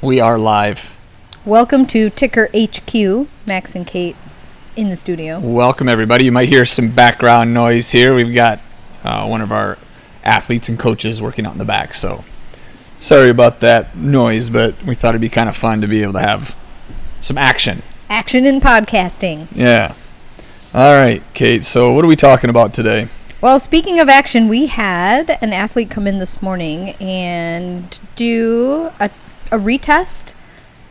We are live. Welcome to Ticker HQ, Max and Kate in the studio. Welcome, everybody. You might hear some background noise here. We've got one of our athletes and coaches working out in the back, so sorry about that noise, but we thought it'd be kind of fun to be able to have some action. Action in podcasting. Yeah. All right, Kate, so what are we talking about today? Well, speaking of action, we had an athlete come in this morning and do a retest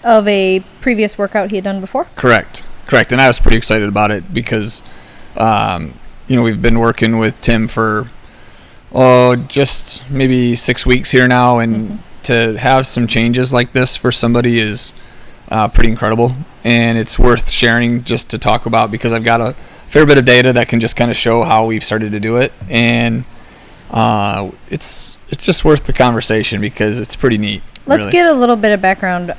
of a previous workout he had done before. Correct. And I was pretty excited about it because, we've been working with Tim for, just maybe 6 weeks here now, and to have some changes like this for somebody is pretty incredible, and it's worth sharing just to talk about because I've got a fair bit of data that can just kind of show how we've started to do it, and it's just worth the conversation because it's pretty neat. Let's get a little bit of background.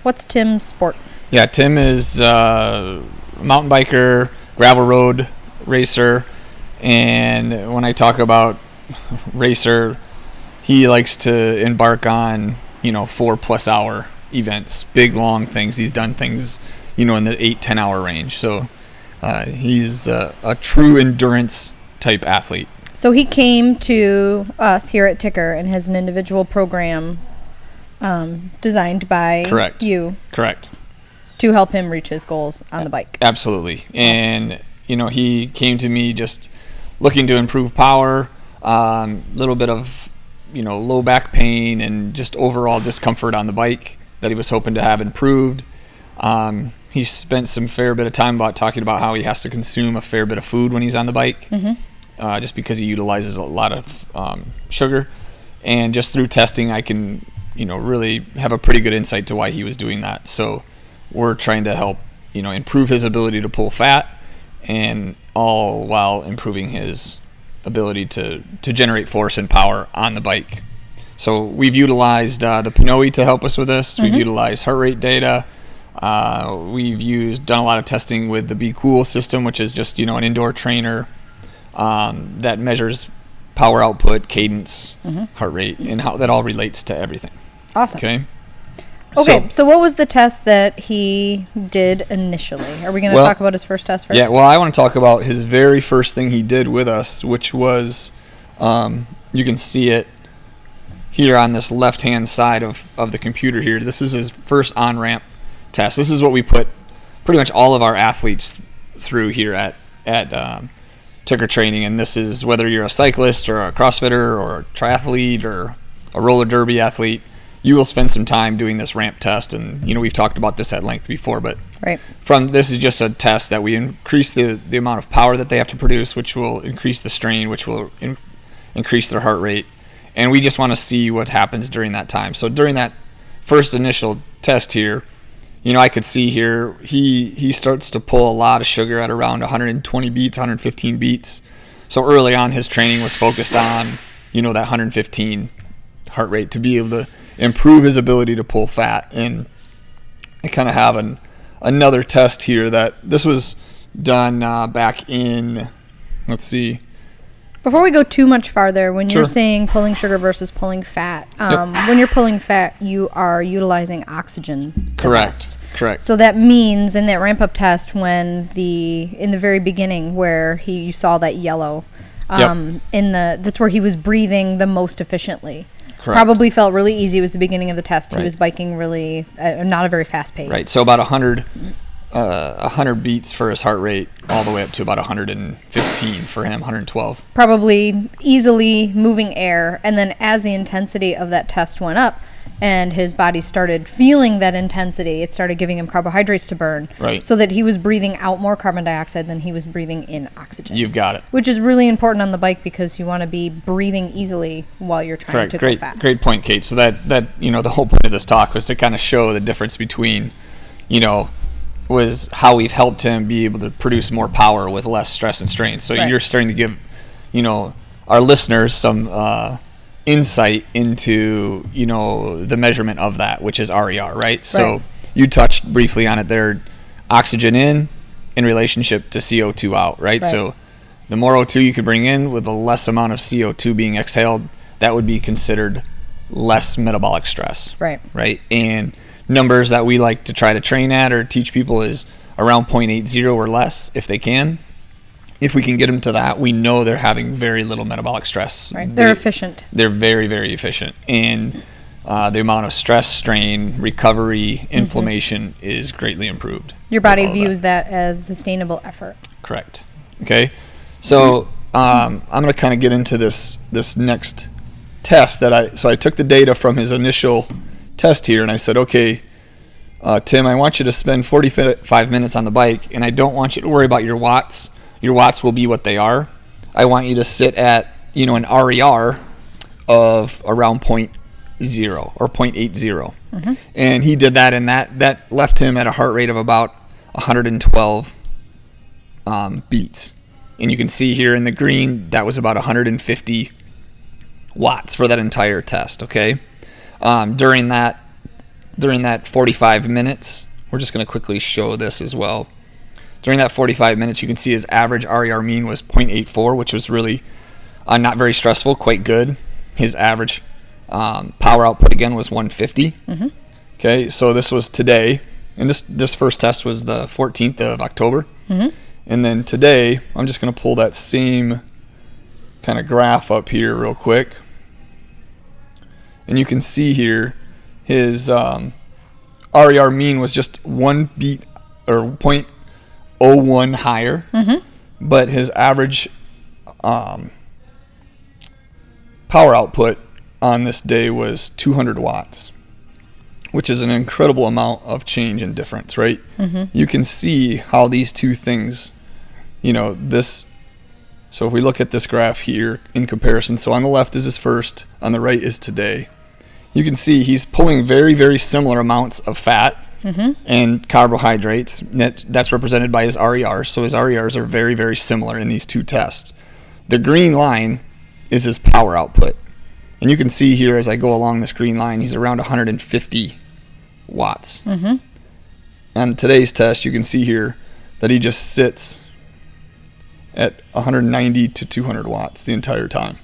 What's Tim's sport? Yeah, Tim is a mountain biker, gravel road racer, and when I talk about racer, he likes to embark on 4+ hour events, big long things. He's done things in the 8-10 hour range, so he's a true endurance type athlete. So he came to us here at Ticker and has an individual program designed by you. Correct. To help him reach his goals on the bike. Absolutely. Awesome. And, he came to me just looking to improve power, little bit of, low back pain and just overall discomfort on the bike that he was hoping to have improved. He spent some fair bit of time talking about how he has to consume a fair bit of food when he's on the bike, just because he utilizes a lot of sugar. And just through testing, I can really have a pretty good insight to why he was doing that. So we're trying to help, improve his ability to pull fat, and all while improving his ability to generate force and power on the bike. So we've utilized the Pinoe to help us with this. We've utilized heart rate data. We've done a lot of testing with the Be Cool system, which is just, an indoor trainer that measures power output, cadence, heart rate, and how that all relates to everything. Awesome. Okay, so what was the test that he did initially? Are we going to talk about his first test first? Yeah, well, I want to talk about his very first thing he did with us, which was, you can see it here on this left-hand side of the computer here. This is his first on-ramp test. This is what we put pretty much all of our athletes through here at Ticker Training, and this is whether you're a cyclist or a CrossFitter or a triathlete or a roller derby athlete, you will spend some time doing this ramp test. And we've talked about this at length before, but this is just a test that we increase the amount of power that they have to produce, which will increase the strain, which will increase their heart rate, and we just want to see what happens during that time. So during that first initial test here, I could see here he starts to pull a lot of sugar at around 120 beats, 115 beats. So early on, his training was focused on that 115 heart rate to be able to improve his ability to pull fat. And I kind of have another test here that this was done back in, let's see. Before we go too much farther, when you're saying pulling sugar versus pulling fat, when you're pulling fat, you are utilizing oxygen. Correct. So that means in that ramp-up test, in the very beginning where you saw that yellow, that's where he was breathing the most efficiently. Correct. Probably felt really easy. It was the beginning of the test. He was biking really, not a very fast pace. Right. So about 100 beats for his heart rate, all the way up to about 115 for him, 112. Probably easily moving air. And then as the intensity of that test went up and his body started feeling that intensity, it started giving him carbohydrates to burn. Right. So that he was breathing out more carbon dioxide than he was breathing in oxygen. You've got it. Which is really important on the bike because you want to be breathing easily while you're trying to go fast. Great point, Kate. So that the whole point of this talk was to kind of show the difference between, was how we've helped him be able to produce more power with less stress and strain. So you're starting to give, our listeners some insight into, the measurement of that, which is RER, right? So you touched briefly on it there, oxygen in relationship to CO2 out, right? So the more O2 you could bring in with the less amount of CO2 being exhaled, that would be considered less metabolic stress. Right. Right. And numbers that we like to try to train at or teach people is around 0.80 or less if they can. If we can get them to that, we know they're having very little metabolic stress. Right. They're efficient. They're very, very efficient. And the amount of stress, strain, recovery, inflammation is greatly improved. Your body views that as sustainable effort. Correct. Okay. So I'm going to kind of get into this next test that I took the data from his initial test here, and I said, okay, Tim, I want you to spend 45 minutes on the bike, and I don't want you to worry about your watts. Your watts will be what they are. I want you to sit at, an RER of around 0.0 or 0.80. And he did that, and that left him at a heart rate of about 112 beats. And you can see here in the green, that was about 150 watts for that entire test, okay? During that 45 minutes, we're just going to quickly show this as well. During that 45 minutes, you can see his average RER mean was 0.84, which was really not very stressful, quite good. His average power output, again, was 150. Okay, so this was today. And this first test was the 14th of October. And then today, I'm just going to pull that same kind of graph up here real quick. And you can see here his RER mean was just 1 beat or 0.01 higher, but his average power output on this day was 200 watts, which is an incredible amount of change and difference, right? You can see how these two things, so if we look at this graph here in comparison, so on the left is his first, on the right is today. You can see he's pulling very, very similar amounts of fat and carbohydrates. That's represented by his RERs. So his RERs are very, very similar in these two tests. The green line is his power output. And you can see here as I go along this green line, he's around 150 watts. On today's test, you can see here that he just sits at 190 to 200 watts the entire time.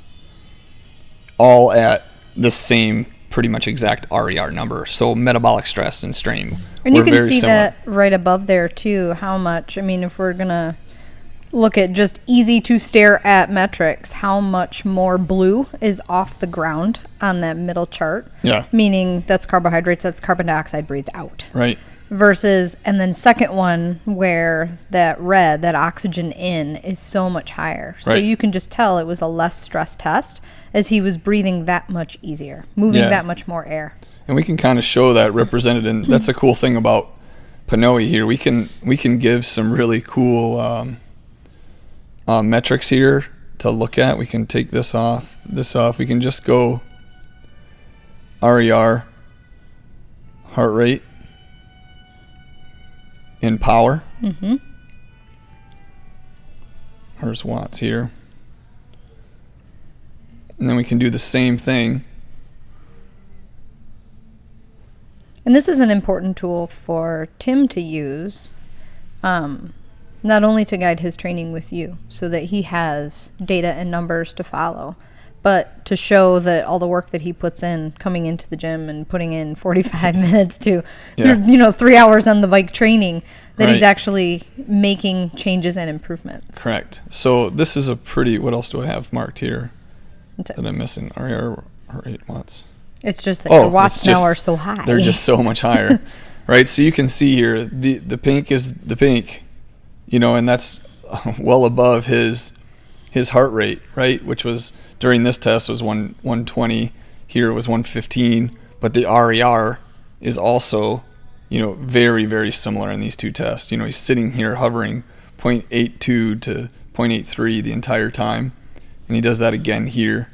All at the same pretty much exact RER number. So metabolic stress and strain. And you can see that right above there too, how much, if we're going to look at just easy to stare at metrics, how much more blue is off the ground on that middle chart. Yeah. Meaning that's carbohydrates, that's carbon dioxide breathed out. Right. Versus, and then second one where that red, that oxygen in, is so much higher. So you can just tell it was a less stress test as he was breathing that much easier, moving that much more air. And we can kind of show that represented, and that's a cool thing about Panoe here. We can give some really cool metrics here to look at. We can take this off. We can just go RER, heart rate, in power. There's watts here. And then we can do the same thing. And this is an important tool for Tim to use, not only to guide his training with you so that he has data and numbers to follow, but to show that all the work that he puts in coming into the gym and putting in 45 minutes to, 3 hours on the bike training, that he's actually making changes and improvements. Correct. So this is a pretty, what else do I have marked here that I'm missing? RER, heart rate, watts. It's just that your watts now are so high. They're just so much higher, right? So you can see here, the pink is the pink, and that's well above his heart rate, right? Which was, during this test, was 120. Here it was 115. But the RER is also, very, very similar in these two tests. He's sitting here hovering 0.82 to 0.83 the entire time. And he does that again here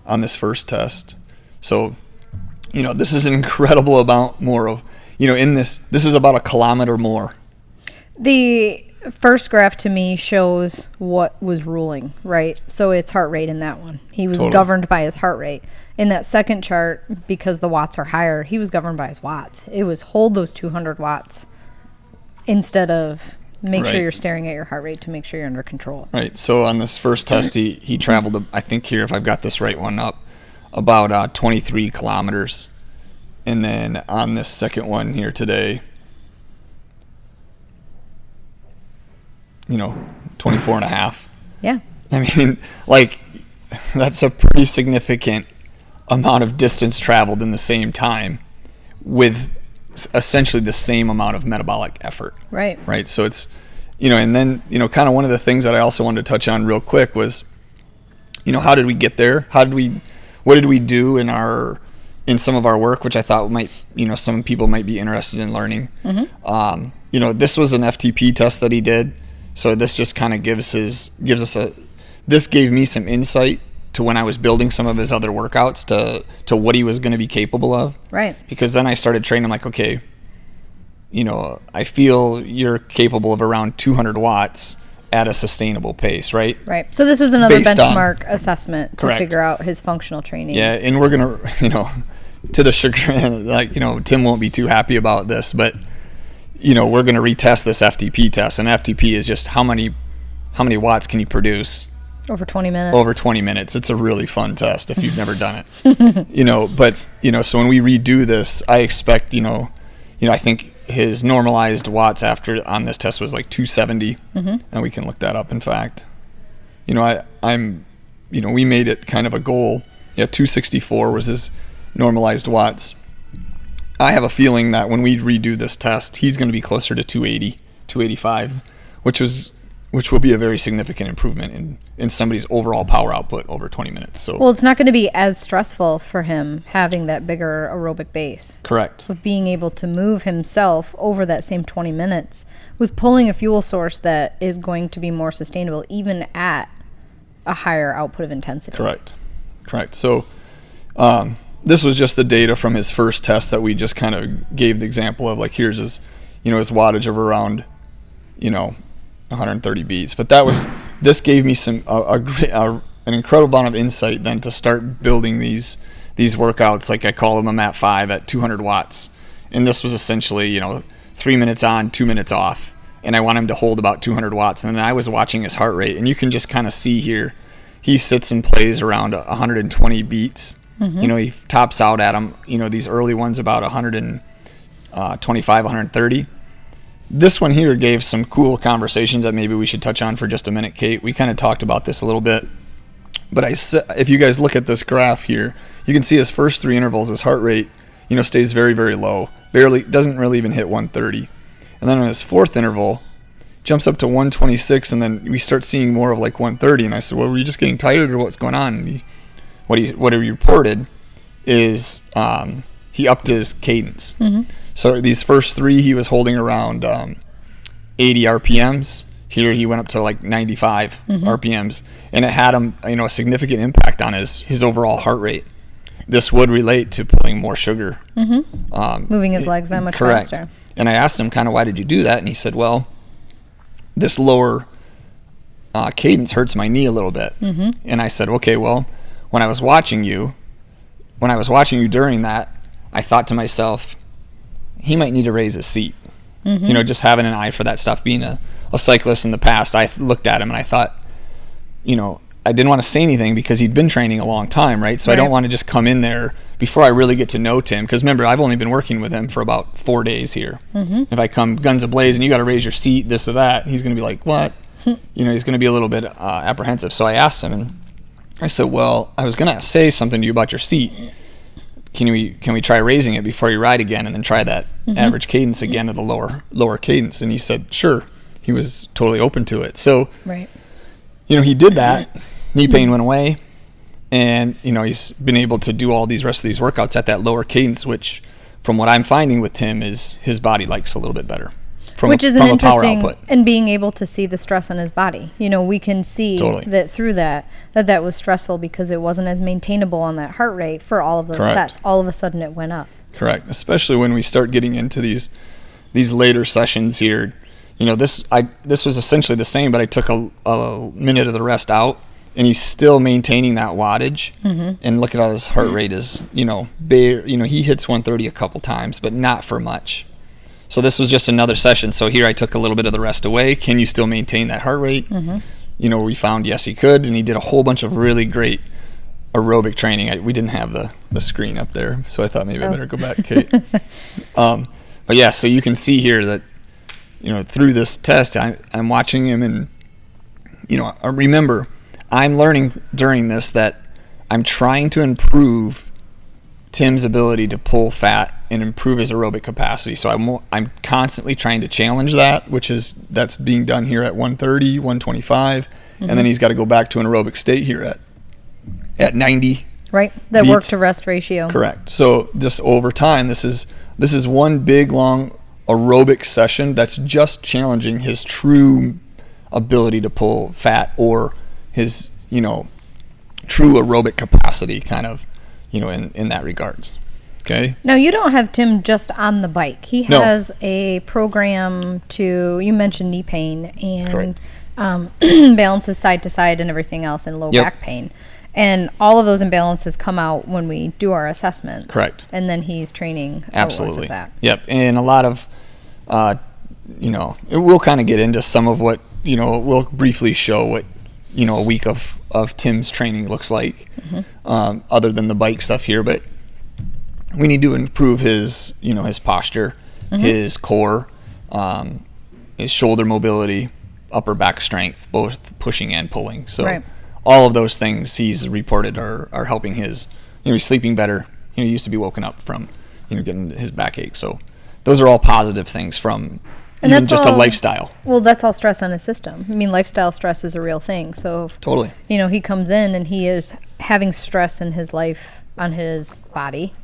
on this first test. So, this is an incredible amount more of, in this is about a kilometer more. The first graph to me shows what was ruling, right? So it's heart rate in that one. He was governed by his heart rate. In that second chart, because the watts are higher, he was governed by his watts. It was hold those 200 watts instead of make sure you're staring at your heart rate to make sure you're under control. Right. So on this first test, he traveled, I think here, if I've got this right one up, about 23 kilometers. And then on this second one here today, 24 and a half. Yeah. I mean, like, that's a pretty significant amount of distance traveled in the same time with essentially the same amount of metabolic effort. Right. Right. So it's, and then, kind of one of the things that I also wanted to touch on real quick was, how did we get there? What did we do in some of our work, which I thought might, some people might be interested in learning. Mm-hmm. This was an FTP test that he did. So this just kind of this gave me some insight to when I was building some of his other workouts to what he was going to be capable of. Right. Because then I started training him like, okay, I feel you're capable of around 200 watts at a sustainable pace, right? Right. So this was another Based benchmark assessment to correct. figure out his functional training. Yeah, and we're going to, to the chagrin, like, Tim won't be too happy about this, but, we're going to retest this FTP test. And FTP is just how many watts can you produce over 20 minutes. Over 20 minutes. It's a really fun test if you've never done it. But so when we redo this, I expect, I think his normalized watts on this test was like 270, and we can look that up. In fact, we made it kind of a goal. Yeah, 264 was his normalized watts. I have a feeling that when we redo this test, he's going to be closer to 280, 285, which will be a very significant improvement in somebody's overall power output over 20 minutes. So, well, it's not going to be as stressful for him having that bigger aerobic base. Correct. With being able to move himself over that same 20 minutes with pulling a fuel source that is going to be more sustainable even at a higher output of intensity. Correct. So this was just the data from his first test that we just kind of gave the example of, like, here's his, his wattage of around, 130 beats. But this gave me an incredible amount of insight then to start building these workouts, like I call them at 5 at 200 watts. And this was essentially, 3 minutes on, 2 minutes off. And I want him to hold about 200 watts. And then I was watching his heart rate, and you can just kind of see here, he sits and plays around 120 beats. Mm-hmm. He tops out at them, these early ones about 125, 130. This one here gave some cool conversations that maybe we should touch on for just a minute, Kate. We kind of talked about this a little bit. But if you guys look at this graph here, you can see his first 3 intervals, his heart rate, stays very, very low. Doesn't really even hit 130. And then on his 4th interval, jumps up to 126, and then we start seeing more of like 130. And I said, well, were you just getting tired or what's going on? And what he reported is he upped his cadence. Mm-hmm. So these first 3, he was holding around 80 RPMs. Here he went up to like 95 RPMs, and it had him, a significant impact on his overall heart rate. This would relate to pulling more sugar, moving his legs that much correct. faster. And I asked him kind of, why did you do that? And he said, well, this lower cadence hurts my knee a little bit. Mm-hmm. And I said, okay, well, when I was watching you during that, I thought to myself, he might need to raise his seat. Mm-hmm. Just having an eye for that stuff. Being a cyclist in the past, I looked at him and I thought, I didn't want to say anything because he'd been training a long time, right? So right. I don't want to just come in there before I really get to know Tim. Because remember, I've only been working with him for about 4 days here. Mm-hmm. If I come guns ablaze and you got to raise your seat, this or that, he's going to be like, what? He's going to be a little bit apprehensive. So I asked him, and I said, well, I was going to say something to you about your seat. Can we try raising it before you ride again, and then try that average cadence again at the lower cadence? And he said, sure. He was totally open to it. So, right. He did that. Knee pain went away, and he's been able to do all these rest of these workouts at that lower cadence, which, from what I'm finding with Tim, is his body likes a little bit better. Which is an interesting, and being able to see the stress on his body. We can see totally. That through that was stressful because it wasn't as maintainable on that heart rate for all of those Correct. sets. All of a sudden it went up. Correct. Especially when we start getting into these later sessions here. This was essentially the same, but I took a minute of the rest out, and he's still maintaining that wattage. Mm-hmm. And look at how his heart rate is, he hits 130 a couple times, but not for much. So this was just another session. So here I took a little bit of the rest away. Can you still maintain that heart rate? Mm-hmm. We found yes, he could, and he did a whole bunch of really great aerobic training. We didn't have the screen up there, so I thought maybe I better go back, Kate. But yeah, so you can see here that, through this test, I'm watching him, and, remember, I'm learning during this that I'm trying to improve Tim's ability to pull fat and improve his aerobic capacity. So I'm constantly trying to challenge that, that's being done here at 130, 125, and then he's got to go back to an aerobic state here at 90. Right, that beats. work to rest ratio. Correct. So just over time, this is one big long aerobic session that's just challenging his true ability to pull fat, or his true aerobic capacity, kind of, in that regards. Okay. Now, you don't have Tim just on the bike. He has a program you mentioned knee pain and balances side to side and everything else, and low back pain. And all of those imbalances come out when we do our assessments. Correct. And then he's training absolutely of that. Yep. And a lot of, we'll kind of get into some of what, we'll briefly show what, a week of Tim's training looks like, other than the bike stuff here. But we need to improve his, his posture, his core, his shoulder mobility, upper back strength, both pushing and pulling. So all of those things he's reported are helping his, he's sleeping better. He used to be woken up from, getting his backache. So those are all positive things from even just a lifestyle. Well, that's all stress on his system. I mean, lifestyle stress is a real thing. So totally, he comes in and he is having stress in his life, on his body.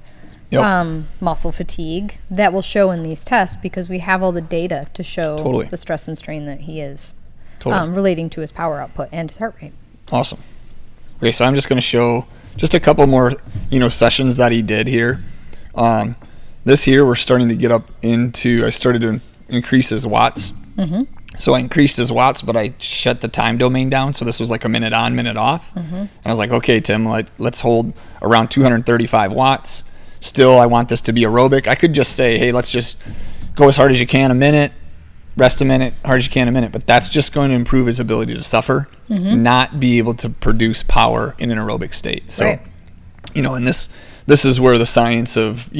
Yep. Muscle fatigue that will show in these tests, because we have all the data to show the stress and strain that he is relating to his power output and his heart rate. Awesome. Okay, so I'm just going to show just a couple more, sessions that he did here. This here, we're starting to get up into, I started to increase his watts. So I increased his watts, but I shut the time domain down. So this was like a minute on, minute off. And I was like, okay, Tim, let's hold around 235 watts. Still, I want this to be aerobic. I could just say, hey, let's just go as hard as you can a minute, rest a minute, hard as you can a minute. But that's just going to improve his ability to suffer, not be able to produce power in an aerobic state. So, and this is where the science of,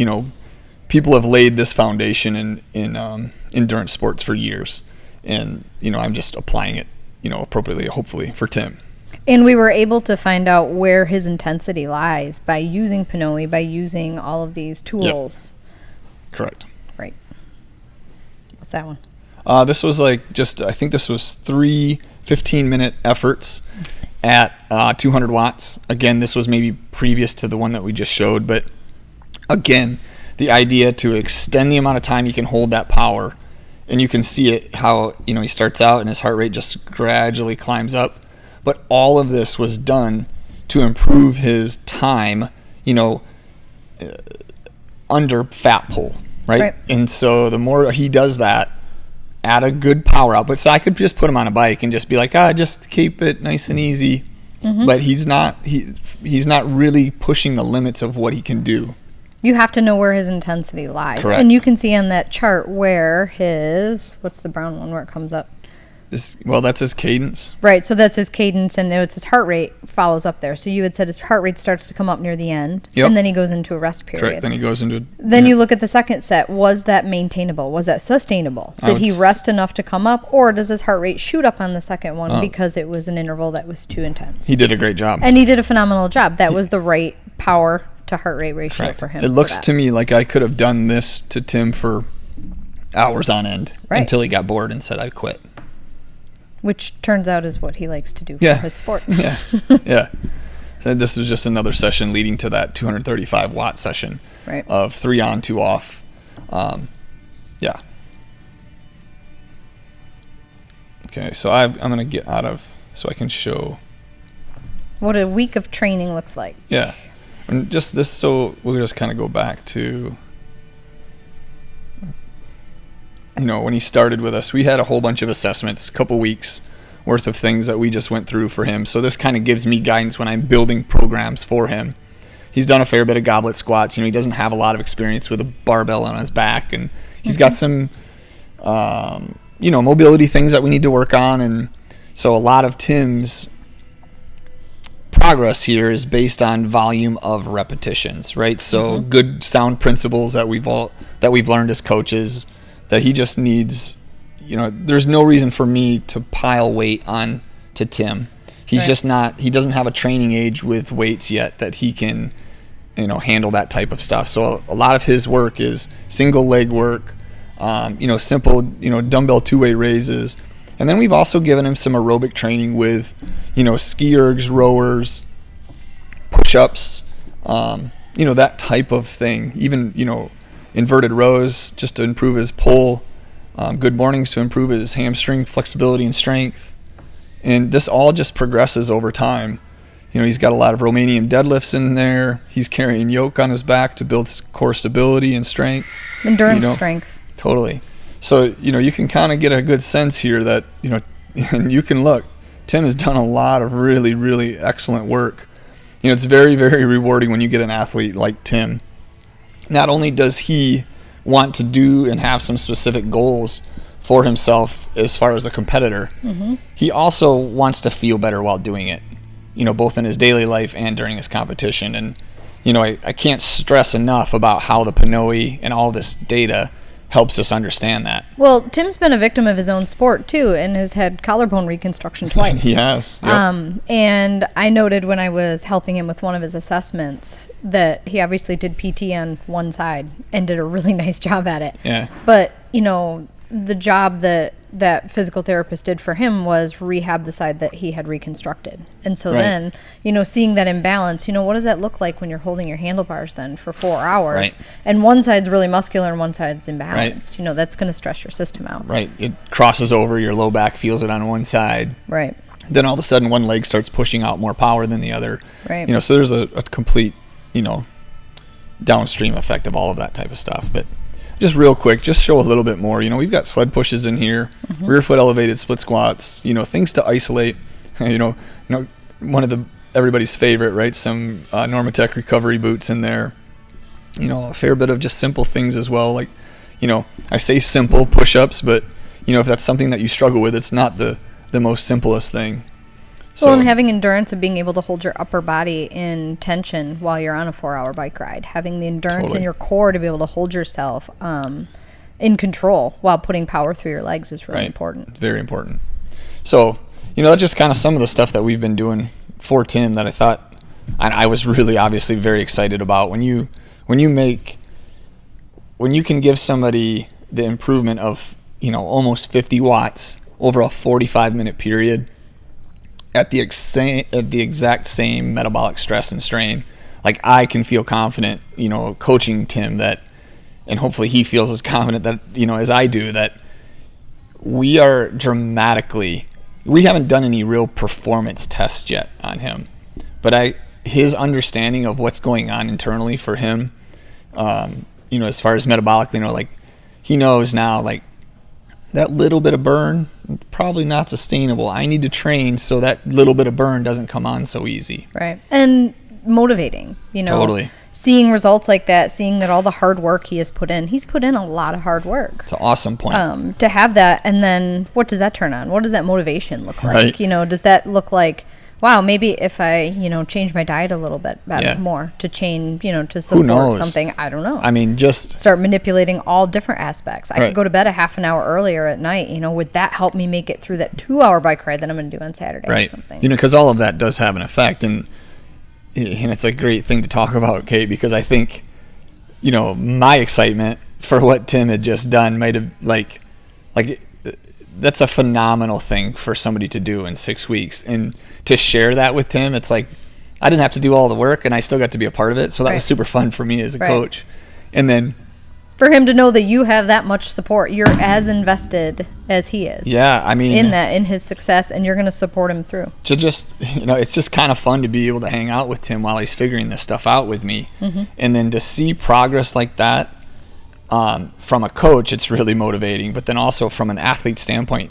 people have laid this foundation in endurance sports for years. And, I'm just applying it, appropriately, hopefully, for Tim. And we were able to find out where his intensity lies by using Pinoe, by using all of these tools. Yep. Correct. Right. What's that one? This was I think this was 3 15-minute efforts at 200 watts. Again, this was maybe previous to the one that we just showed, but again, the idea to extend the amount of time you can hold that power, and you can see it how, he starts out and his heart rate just gradually climbs up. But all of this was done to improve his time, under fat pull, right? And so the more he does that at a good power output, so I could just put him on a bike and just be like, just keep it nice and easy. But he's not really pushing the limits of what he can do. You have to know where his intensity lies. Correct. And you can see on that chart where what's the brown one where it comes up? That's his cadence. Right, so that's his cadence, and it's his heart rate follows up there. So you had said his heart rate starts to come up near the end, and then he goes into a rest period. Correct, then he goes into... Then you look at the second set. Was that maintainable? Was that sustainable? Did he rest enough to come up, or does his heart rate shoot up on the second one because it was an interval that was too intense? He did a great job. And he did a phenomenal job. That was the right power to heart rate ratio for him. It looks to me like I could have done this to Tim for hours on end until he got bored and said, I quit. Which turns out is what he likes to do for his sport. Yeah. So this was just another session leading to that 235 watt session of 3 on, 2 off. Yeah. Okay, so I'm going to get out of, so I can show what a week of training looks like. Yeah. And just this, so we'll just kind of go back to, when he started with us, we had a whole bunch of assessments, a couple weeks worth of things that we just went through for him. So this kind of gives me guidance when I'm building programs for him. He's done a fair bit of goblet squats. He doesn't have a lot of experience with a barbell on his back, and he's got some, mobility things that we need to work on. And so a lot of Tim's progress here is based on volume of repetitions, right? So good sound principles that we've learned as coaches, that he just needs, there's no reason for me to pile weight on to Tim. He's just not, he doesn't have a training age with weights yet that he can, handle that type of stuff. So a lot of his work is single leg work, simple, dumbbell two-way raises. And then we've also given him some aerobic training with, ski ergs, rowers, push-ups, that type of thing. Even, inverted rows just to improve his pull, good mornings to improve his hamstring flexibility and strength. And this all just progresses over time. He's got a lot of Romanian deadlifts in there. He's carrying yoke on his back to build core stability and strength. Endurance strength. Totally. So, you can kind of get a good sense here that, and you can look, Tim has done a lot of really, really excellent work. It's very, very rewarding when you get an athlete like Tim. Not only does he want to do and have some specific goals for himself as far as a competitor, he also wants to feel better while doing it, both in his daily life and during his competition. And, I can't stress enough about how the PNOE and all this data helps us understand that. Well, Tim's been a victim of his own sport too, and has had collarbone reconstruction twice. Yes. Yep. And I noted when I was helping him with one of his assessments that he obviously did PT on one side and did a really nice job at it. Yeah. But, the job that physical therapist did for him was rehab the side that he had reconstructed. And so then, seeing that imbalance, what does that look like when you're holding your handlebars then for 4 hours? Right. And one side's really muscular and one side's imbalanced. Right. That's going to stress your system out. Right. It crosses over, your low back feels it on one side. Right. Then all of a sudden one leg starts pushing out more power than the other. Right. So there's a complete, downstream effect of all of that type of stuff. But just real quick, just show a little bit more. We've got sled pushes in here, rear foot elevated split squats, things to isolate, one of everybody's favorite, right? Some Normatec recovery boots in there, a fair bit of just simple things as well. Like, I say simple push-ups, but, if that's something that you struggle with, it's not the most simplest thing. Well, and having endurance of being able to hold your upper body in tension while you're on a 4-hour bike ride. Having the endurance in your core to be able to hold yourself in control while putting power through your legs is really important. Very important. So, that's just kind of some of the stuff that we've been doing for Tim that I thought I was really obviously very excited about. When you can give somebody the improvement of, almost 50 watts over a 45-minute period, at the exact same metabolic stress and strain, like I can feel confident, coaching Tim that, and hopefully he feels as confident that, as I do, that we haven't done any real performance tests yet on him, but his understanding of what's going on internally for him, as far as metabolically, like he knows now, like that little bit of burn, probably not sustainable. I need to train so that little bit of burn doesn't come on so easy. Right. And motivating, Totally. Seeing results like that, seeing that all the hard work he's put in a lot of hard work. It's an awesome point. To have that, and then what does that turn on? What does that motivation look like? Right. Does that look like, wow, maybe if I, change my diet a little bit more to change, to support something, I don't know. I mean, just start manipulating all different aspects. I could go to bed a half an hour earlier at night, would that help me make it through that 2-hour bike ride that I'm going to do on Saturday or something? Because all of that does have an effect, and it's a great thing to talk about, Kate, because I think, my excitement for what Tim had just done might have, like that's a phenomenal thing for somebody to do in 6 weeks, and to share that with Tim, it's like I didn't have to do all the work and I still got to be a part of it, so that was super fun for me as a coach. And then for him to know that you have that much support, you're as invested as he is. Yeah, I mean, in his success, and you're going to support him through. To just, it's just kind of fun to be able to hang out with Tim while he's figuring this stuff out with me, and then to see progress like that. From a coach, it's really motivating, but then also from an athlete standpoint,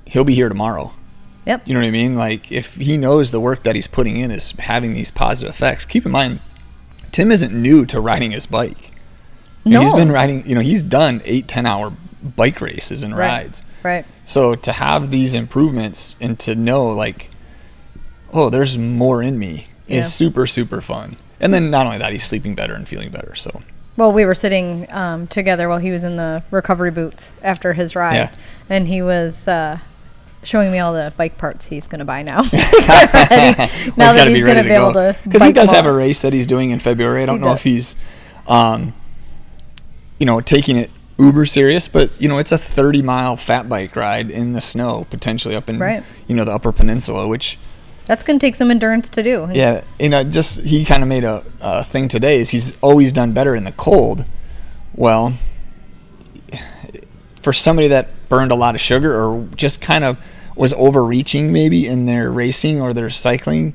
he'll be here tomorrow. Yep. You know what I mean? Like, if he knows the work that he's putting in is having these positive effects, keep in mind, Tim isn't new to riding his bike. No. He's been riding, he's done 8-10 hour bike races and rides. Right. So to have these improvements and to know, like, oh, there's more in me. Yeah. is super, super fun. And then not only that, he's sleeping better and feeling better. So, well, we were sitting together while he was in the recovery boots after his ride, Yeah. and he was showing me all the bike parts he's going to buy now. To get ready. Now that he's going to be able to because he bike does have more. a race that he's doing in February. I don't He know does. if he's, taking it uber serious, but it's a 30-mile fat bike ride in the snow, potentially up in Right. the Upper Peninsula, which. That's going to take some endurance to do. Yeah, just he kind of made a thing today is he's always done better in the cold. Well, for somebody that burned a lot of sugar or just kind of was overreaching maybe in their racing or their cycling,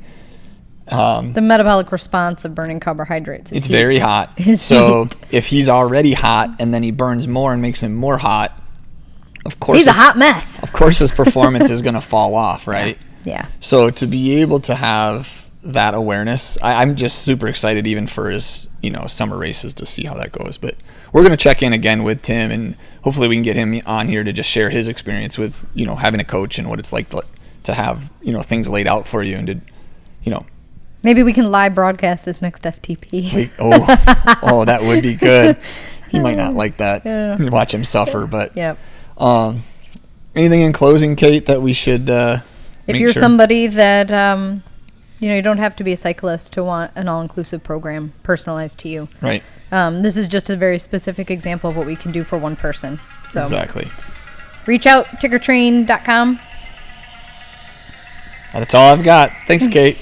The metabolic response of burning carbohydrates is it's heat. very hot. It's So heat. if he's already hot and then he burns more and makes him more hot, of course He's a hot mess. Of course his performance is going to fall off, right? Yeah. So to be able to have that awareness, I'm just super excited even for his, summer races to see how that goes. But we're going to check in again with Tim, and hopefully we can get him on here to just share his experience with, having a coach and what it's like to have, things laid out for you and to, Maybe we can live broadcast his next FTP. that would be good. He might not like that. Yeah. Watch him suffer, but Yep. anything in closing, Kate, that we should If you're somebody that, you don't have to be a cyclist to want an all-inclusive program personalized to you. Right. This is just a very specific example of what we can do for one person. So Exactly. reach out, tickertrain.com. That's all I've got. Thanks, Kate.